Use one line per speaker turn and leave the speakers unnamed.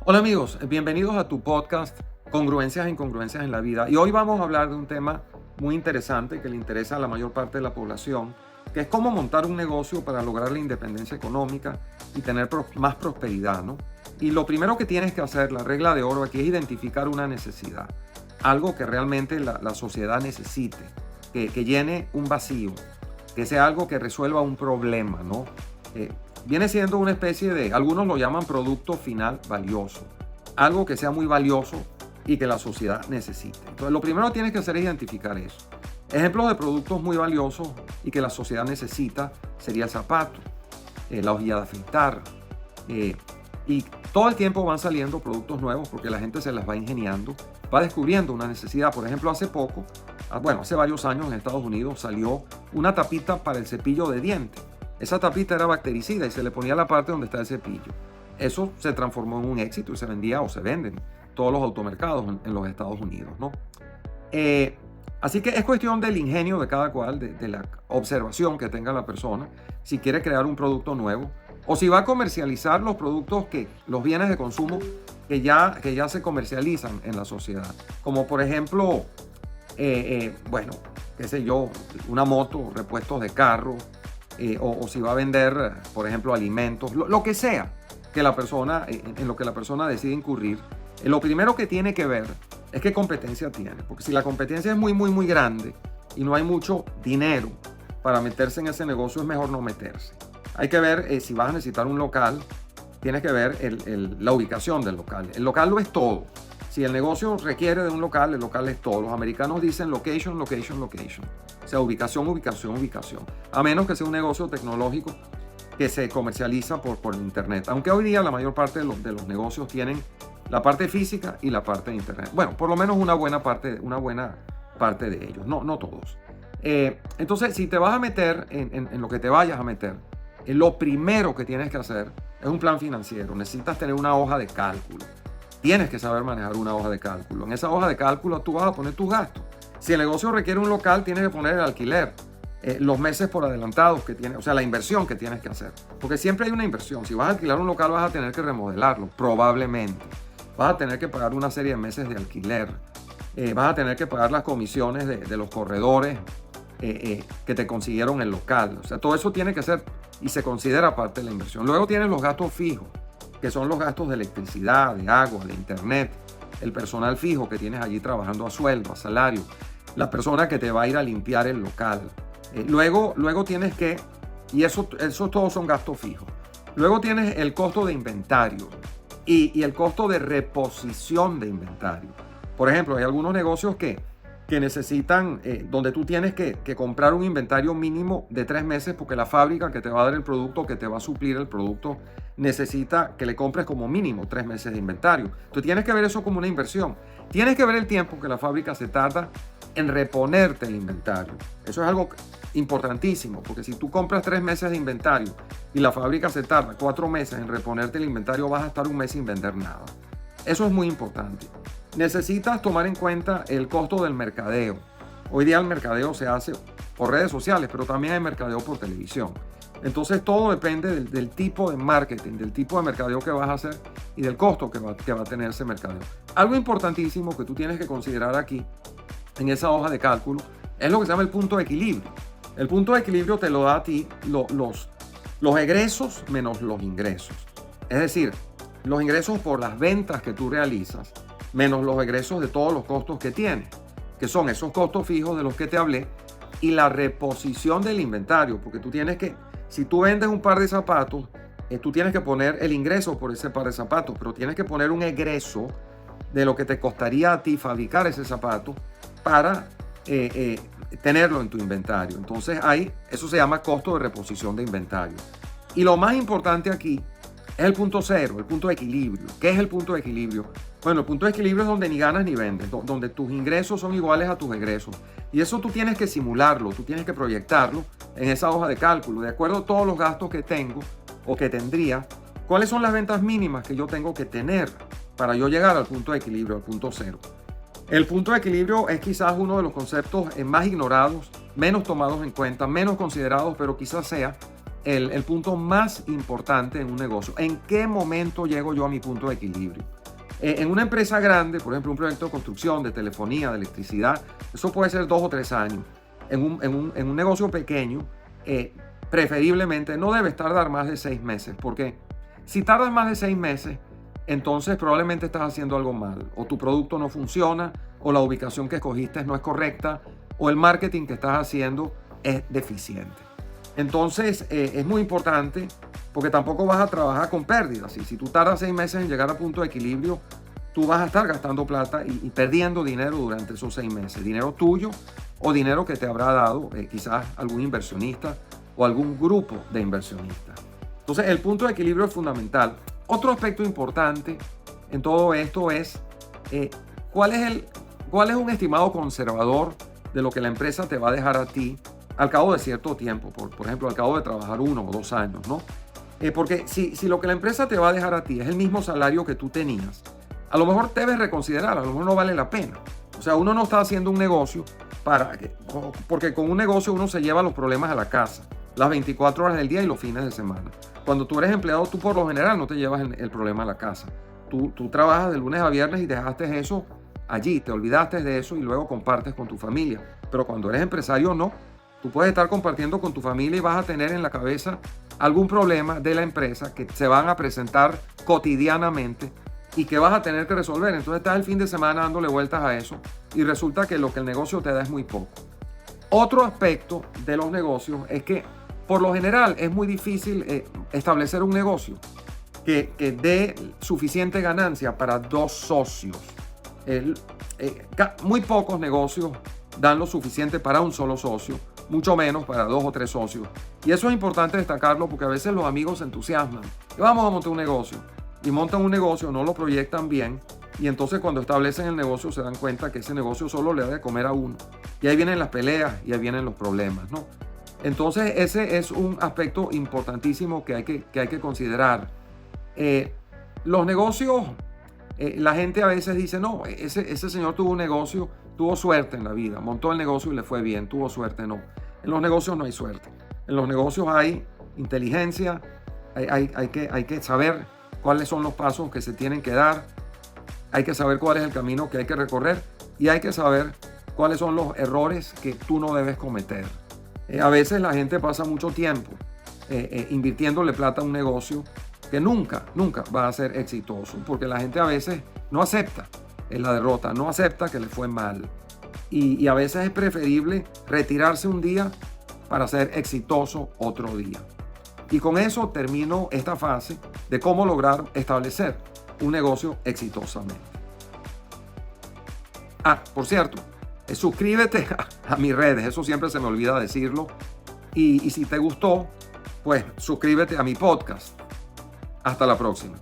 Hola amigos, bienvenidos a tu podcast Congruencias e Incongruencias en la Vida. Y hoy vamos a hablar de un tema muy interesante que le interesa a la mayor parte de la población, que es cómo montar un negocio para lograr la independencia económica y tener más prosperidad, ¿no? Y lo primero que tienes que hacer, la regla de oro aquí, es identificar una necesidad, algo que realmente la sociedad necesite, que llene un vacío, que sea algo que resuelva un problema, ¿no? Viene siendo una especie de, algunos lo llaman producto final valioso, algo que sea muy valioso y que la sociedad necesite. Entonces, lo primero que tienes que hacer es identificar eso. Ejemplos de productos muy valiosos y que la sociedad necesita sería el zapato, la hojilla de afeitar, y todo el tiempo van saliendo productos nuevos porque la gente se las va ingeniando, va descubriendo una necesidad. Por ejemplo, hace poco, hace varios años en Estados Unidos salió una tapita para el cepillo de dientes. Esa tapita era bactericida y se le ponía la parte donde está el cepillo. Eso se transformó en un éxito y se vendía o se venden todos los automercados en los Estados Unidos, ¿no? Así que es cuestión del ingenio de cada cual, de la observación que tenga la persona, si quiere crear un producto nuevo o si va a comercializar los productos, los bienes de consumo que ya se comercializan en la sociedad. Como por ejemplo, qué sé yo, una moto, repuestos de carro, o si va a vender, por ejemplo, alimentos, lo que sea que la persona, en lo que la persona decide incurrir. Lo primero que tiene que ver es qué competencia tiene, porque si la competencia es muy, muy, muy grande y no hay mucho dinero para meterse en ese negocio, es mejor no meterse. Hay que ver si vas a necesitar un local, tienes que ver la ubicación del local. El local lo es todo. Si el negocio requiere de un local, el local es todo. Los americanos dicen location, location, location. O sea, ubicación, ubicación, ubicación. A menos que sea un negocio tecnológico que se comercializa por internet. Aunque hoy día la mayor parte de los negocios tienen la parte física y la parte de internet. Bueno, por lo menos una buena parte de ellos, no todos. Entonces, si te vas a meter en lo que te vayas a meter, lo primero que tienes que hacer es un plan financiero. Necesitas tener una hoja de cálculo. Tienes que saber manejar una hoja de cálculo. En esa hoja de cálculo tú vas a poner tus gastos. Si el negocio requiere un local, tienes que poner el alquiler, los meses por adelantados que tienes, o sea, la inversión que tienes que hacer. Porque siempre hay una inversión. Si vas a alquilar un local, vas a tener que remodelarlo, probablemente. Vas a tener que pagar una serie de meses de alquiler. Vas a tener que pagar las comisiones de los corredores que te consiguieron el local. O sea, todo eso tiene que ser y se considera parte de la inversión. Luego tienes los gastos fijos, que son los gastos de electricidad, de agua, de internet, el personal fijo que tienes allí trabajando a sueldo, a salario, la persona que te va a ir a limpiar el local. Luego tienes que, y eso todos son gastos fijos. Luego tienes el costo de inventario y el costo de reposición de inventario. Por ejemplo, hay algunos negocios que necesitan, donde tú tienes que comprar un inventario mínimo de 3 meses porque la fábrica que te va a dar el producto, que te va a suplir el producto, necesita que le compres como mínimo 3 meses de inventario. Tú tienes que ver eso como una inversión. Tienes que ver el tiempo que la fábrica se tarda en reponerte el inventario. Eso es algo importantísimo, porque si tú compras 3 meses de inventario y la fábrica se tarda 4 meses en reponerte el inventario, vas a estar un mes sin vender nada. Eso es muy importante. Necesitas tomar en cuenta el costo del mercadeo. Hoy día el mercadeo se hace por redes sociales, pero también hay mercadeo por televisión. Entonces todo depende del tipo de marketing, del tipo de mercadeo que vas a hacer y del costo que va a tener ese mercadeo. Algo importantísimo que tú tienes que considerar aquí en esa hoja de cálculo es lo que se llama el punto de equilibrio. El punto de equilibrio te lo da a ti los egresos menos los ingresos. Es decir, los ingresos por las ventas que tú realizas menos los egresos de todos los costos que tienes, que son esos costos fijos de los que te hablé, y la reposición del inventario, porque tú tienes que, si tú vendes un par de zapatos, tú tienes que poner el ingreso por ese par de zapatos, pero tienes que poner un egreso de lo que te costaría a ti fabricar ese zapato para tenerlo en tu inventario. Entonces eso se llama costo de reposición de inventario. Y lo más importante aquí es el punto cero, el punto de equilibrio. ¿Qué es el punto de equilibrio? Bueno, el punto de equilibrio es donde ni ganas ni vendes, donde tus ingresos son iguales a tus egresos. Y eso tú tienes que simularlo, tú tienes que proyectarlo en esa hoja de cálculo. De acuerdo a todos los gastos que tengo o que tendría, ¿cuáles son las ventas mínimas que yo tengo que tener para yo llegar al punto de equilibrio, al punto cero? El punto de equilibrio es quizás uno de los conceptos más ignorados, menos tomados en cuenta, menos considerados, pero quizás sea el punto más importante en un negocio. ¿En qué momento llego yo a mi punto de equilibrio? En una empresa grande, por ejemplo, un proyecto de construcción, de telefonía, de electricidad, eso puede ser 2 o 3 años. En un negocio pequeño, preferiblemente no debes tardar más de 6 meses, porque si tardas más de 6 meses, entonces probablemente estás haciendo algo mal, o tu producto no funciona, o la ubicación que escogiste no es correcta, o el marketing que estás haciendo es deficiente. Entonces es muy importante, porque tampoco vas a trabajar con pérdidas. Y si tú tardas 6 meses en llegar a punto de equilibrio, tú vas a estar gastando plata y perdiendo dinero durante esos 6 meses. Dinero tuyo o dinero que te habrá dado quizás algún inversionista o algún grupo de inversionistas. Entonces el punto de equilibrio es fundamental. Otro aspecto importante en todo esto es cuál es un estimado conservador de lo que la empresa te va a dejar a ti al cabo de cierto tiempo, por ejemplo, al cabo de trabajar 1 o 2 años, ¿no? Porque si lo que la empresa te va a dejar a ti es el mismo salario que tú tenías, a lo mejor debes reconsiderar, a lo mejor no vale la pena. O sea, uno no está haciendo un negocio porque con un negocio uno se lleva los problemas a la casa, las 24 horas del día y los fines de semana. Cuando tú eres empleado, tú por lo general no te llevas el problema a la casa. Tú trabajas de lunes a viernes y dejaste eso allí, te olvidaste de eso y luego compartes con tu familia. Pero cuando eres empresario, no. Tú puedes estar compartiendo con tu familia y vas a tener en la cabeza algún problema de la empresa que se van a presentar cotidianamente y que vas a tener que resolver. Entonces estás el fin de semana dándole vueltas a eso y resulta que lo que el negocio te da es muy poco. Otro aspecto de los negocios es que por lo general es muy difícil establecer un negocio que dé suficiente ganancia para 2 socios. Muy pocos negocios dan lo suficiente para un solo socio, mucho menos para 2 o 3 socios. Y eso es importante destacarlo porque a veces los amigos se entusiasman. Vamos a montar un negocio. Y montan un negocio, no lo proyectan bien. Y entonces cuando establecen el negocio se dan cuenta que ese negocio solo le da de comer a uno. Y ahí vienen las peleas y ahí vienen los problemas, ¿no? Entonces ese es un aspecto importantísimo que hay que considerar. Los negocios, la gente a veces dice, no, ese señor tuvo un negocio, tuvo suerte en la vida, montó el negocio y le fue bien, tuvo suerte. No, en los negocios no hay suerte. En los negocios hay inteligencia, hay que saber cuáles son los pasos que se tienen que dar, hay que saber cuál es el camino que hay que recorrer y hay que saber cuáles son los errores que tú no debes cometer. A veces la gente pasa mucho tiempo invirtiéndole plata a un negocio que nunca va a ser exitoso, porque la gente a veces no acepta la derrota, no acepta que le fue mal. Y a veces es preferible retirarse un día para ser exitoso otro día. Y con eso termino esta fase de cómo lograr establecer un negocio exitosamente. Por cierto, suscríbete a mis redes, eso siempre se me olvida decirlo. Y si te gustó, pues suscríbete a mi podcast. Hasta la próxima.